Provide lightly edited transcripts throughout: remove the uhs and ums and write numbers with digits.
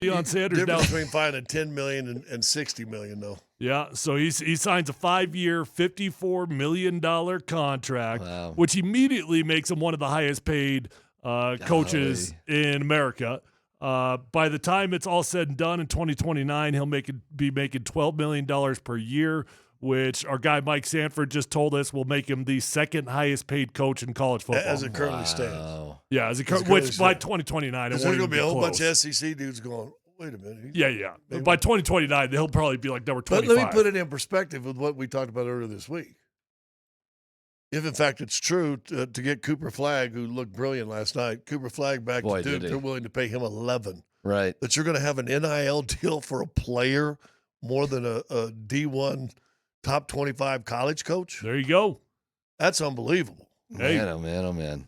Deion Sanders now. Difference between finding $10 million and $60 million, though. Yeah, so he signs a 5-year, $54 million contract, Wow. which immediately makes him one of the highest paid coaches in America. By the time it's all said and done in 2029, he'll be making $12 million per year, which our guy Mike Sanford just told us will make him the second highest paid coach in college football. As it currently stands. Yeah, which by 2029, there's going to be a whole bunch of SEC dudes going, wait a minute. Yeah. By 2029, he'll probably be like number 25. But let me put it in perspective with what we talked about earlier this week. If, in fact, it's true to get Cooper Flagg, who looked brilliant last night, Cooper Flagg back to Duke, they're willing to pay him $11. Right. That you're going to have an NIL deal for a player more than a D1 top 25 college coach? There you go. That's unbelievable. Man, oh, man.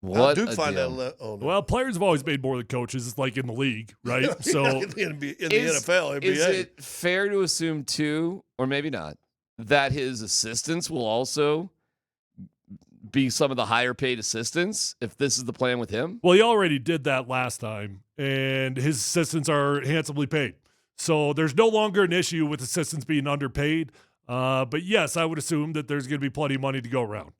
What Duke find that? No. Well, players have always made more than coaches. It's like in the league, right? So in the NFL, NBA. Is it fair to assume, too, or maybe not, that his assistants will also be some of the higher paid assistants if this is the plan with him? Well, he already did that last time, and his assistants are handsomely paid. So there's no longer an issue with assistants being underpaid. But yes, I would assume that there's going to be plenty of money to go around.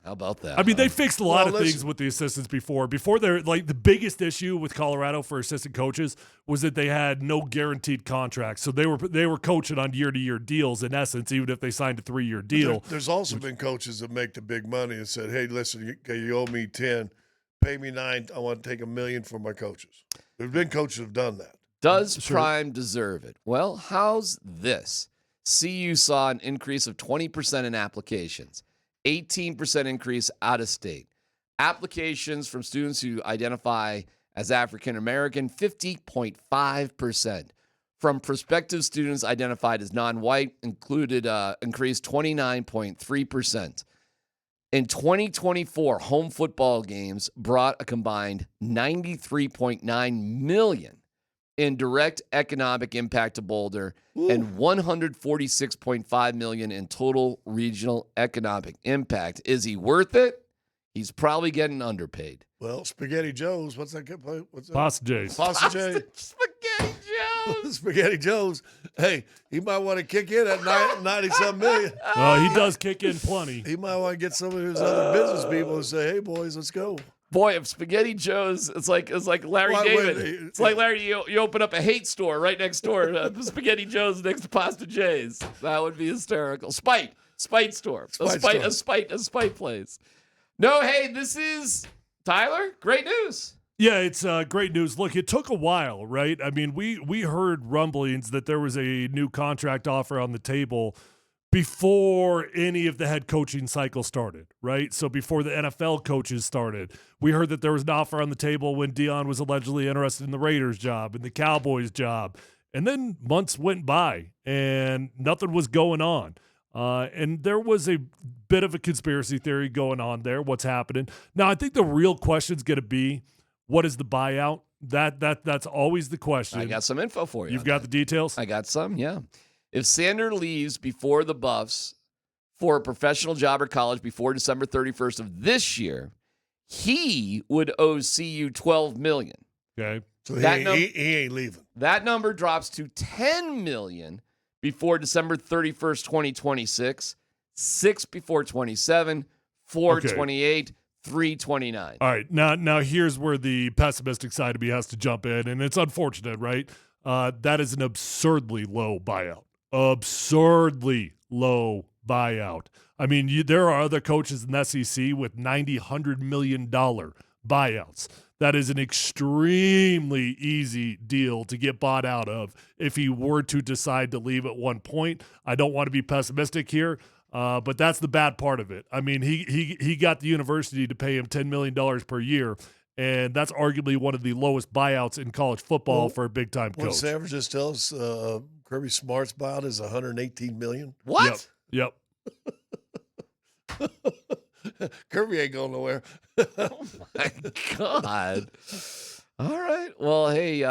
How about that? I mean, they fixed a lot of things with the assistants before. Before, they're like the biggest issue with Colorado for assistant coaches was that they had no guaranteed contracts. So they were coaching on year-to-year deals in essence, even if they signed a 3-year deal. There's also been coaches that make the big money and said, "Hey, listen, you owe me 10, pay me 9. I want to take $1 million from my coaches." There's been coaches who have done that. Does Prime deserve it? Well, how's this? CU saw an increase of 20% in applications. 18% increase out of state. Applications from students who identify as African American, 50.5%. From prospective students identified as non-white, increased 29.3%. In 2024, home football games brought a combined $93.9 million in direct economic impact to Boulder and $146.5 million in total regional economic impact. Is he worth it? He's probably getting underpaid. Well, Spaghetti Joe's, what's that? Pasta J's. Spaghetti Joe's. Spaghetti Joe's. Hey, he might want to kick in at 90-some million. Well, he does kick in plenty. He might want to get some of his other business people and say, "Hey, boys, let's go." Boy, if Spaghetti Joe's, it's like Larry David. It's like Larry, you open up a hate store right next door. The Spaghetti Joe's next to Pasta J's. That would be hysterical. Spite store. A spite place. No, hey, this is Tyler. Great news. Yeah, it's great news. Look, it took a while, right? I mean, we heard rumblings that there was a new contract offer on the table before any of the head coaching cycle started, right? So before the NFL coaches started, we heard that there was an offer on the table when Deion was allegedly interested in the Raiders job and the Cowboys job. And then months went by and nothing was going on. And there was a bit of a conspiracy theory going on there, what's happening. Now, I think the real question is going to be, what is the buyout? That's always the question. I got some info for you. You've got the details? I got some, yeah. If Sanders leaves before the Buffs for a professional job or college before December 31st of this year, he would owe CU $12 million. Okay. So he ain't leaving. That number drops to $10 million before December 31st, 2026, 6 before 27, 4 28, 3 29. All right. Now here's where the pessimistic side of me has to jump in, and it's unfortunate, right? That is an absurdly low buyout. Absurdly low buyout. I mean, there are other coaches in the SEC with $90, $100 million buyouts. That is an extremely easy deal to get bought out of if he were to decide to leave at one point. I don't want to be pessimistic here, but that's the bad part of it. I mean, he got the university to pay him $10 million per year, and that's arguably one of the lowest buyouts in college football for a big-time coach. What Sanford just tells us, Kirby Smart's buyout is $118 million. What? Yep. Kirby ain't going nowhere. Oh, my God. All right. Well, hey,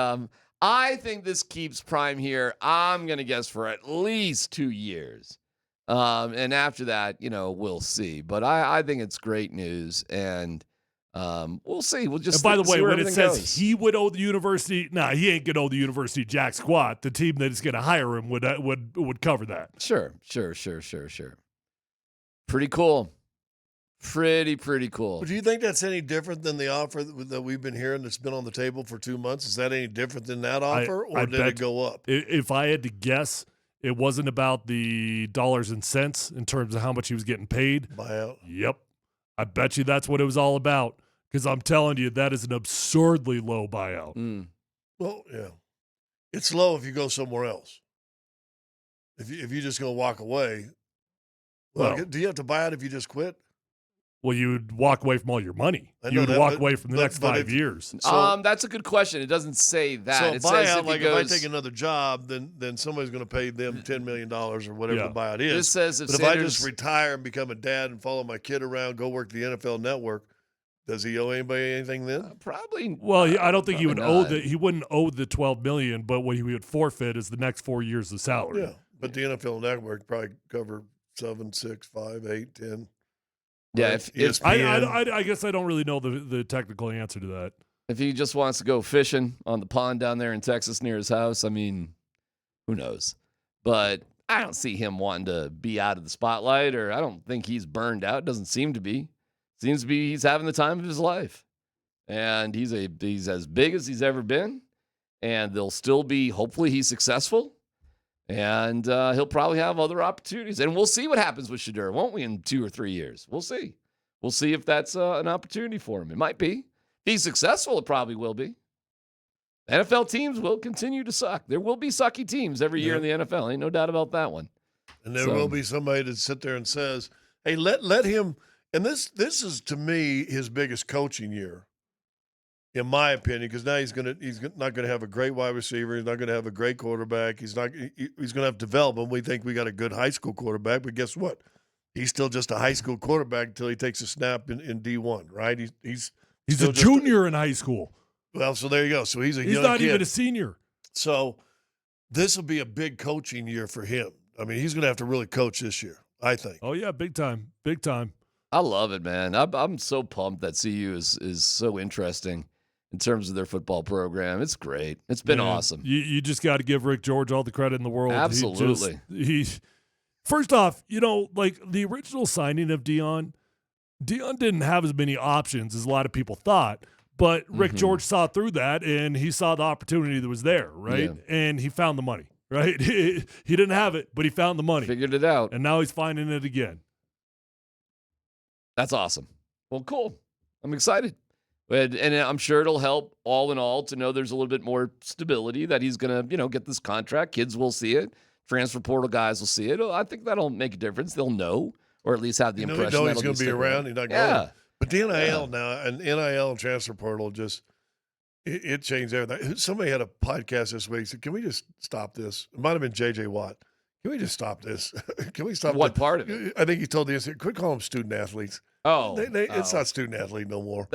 I think this keeps Prime here. I'm going to guess for at least 2 years. And after that, we'll see. But I think it's great news. And We'll see. We'll just. And by the way, when it says goes. he would owe the university, he ain't gonna owe the university jack squat. The team that is gonna hire him would cover that. Sure. Pretty cool. Pretty cool. But do you think that's any different than the offer that we've been hearing that's been on the table for 2 months? Is that any different than that offer, or did it go up? If I had to guess, it wasn't about the dollars and cents in terms of how much he was getting paid. Buyout? Yep. I bet you that's what it was all about, because I'm telling you, that is an absurdly low buyout. Well, yeah. It's low if you go somewhere else. If you're just going to walk away, do you have to buy out if you just quit? Well, you would walk away from all your money. You would walk away from the next 5 years. So, that's a good question. It doesn't say that. So it buyout, says if I take another job, then somebody's going to pay them $10 million or whatever the buyout is. This says if I just retire and become a dad and follow my kid around, go work the NFL Network, does he owe anybody anything then? Probably. Well, I don't think he would he wouldn't owe the $12 million, but what he would forfeit is the next 4 years of salary. Yeah, but the NFL Network probably cover 7, 6, 5, 8, 10. Yeah, if I guess I don't really know the technical answer to that. If he just wants to go fishing on the pond down there in Texas near his house, I mean, who knows? But I don't see him wanting to be out of the spotlight, or I don't think he's burned out. Doesn't seem to be. Seems to be he's having the time of his life, and he's as big as he's ever been, and they'll still be. Hopefully, he's successful. And he'll probably have other opportunities. And we'll see what happens with Shedeur, won't we, in 2 or 3 years? We'll see. We'll see if that's an opportunity for him. It might be. If he's successful, it probably will be. NFL teams will continue to suck. There will be sucky teams every year in the NFL. Ain't no doubt about that one. And there will be somebody that sit there and says, hey, let him – and this is, to me, his biggest coaching year. In my opinion, because now he's not going to have a great wide receiver. He's not going to have a great quarterback. He's going to have development. We think we got a good high school quarterback, but guess what? He's still just a high school quarterback until he takes a snap in D1, right? He's a junior in high school. Well, so there you go. So he's not even a senior. So this will be a big coaching year for him. I mean, he's going to have to really coach this year, I think. Oh yeah, big time. I love it, man. I'm so pumped that CU is so interesting in terms of their football program. It's great. It's been awesome. You just got to give Rick George all the credit in the world. Absolutely. First off, like the original signing of Deion didn't have as many options as a lot of people thought, but Rick George saw through that, and he saw the opportunity that was there, right? Yeah. And he found the money, right? He didn't have it, but he found the money. Figured it out. And now he's finding it again. That's awesome. Well, cool. I'm excited. And I'm sure it'll help all in all to know there's a little bit more stability, that he's going to, get this contract. Kids will see it. Transfer portal guys will see it. I think that'll make a difference. They'll know, or at least have the impression he's going to be around. He's not going. But the NIL now, and NIL and transfer portal just it changed everything. Somebody had a podcast this week. Said, "Can we just stop this?" It might have been J.J. Watt. Can we just stop this? Can we stop? What part of it? I think he told the quit calling them student athletes. Oh, it's not student athlete no more.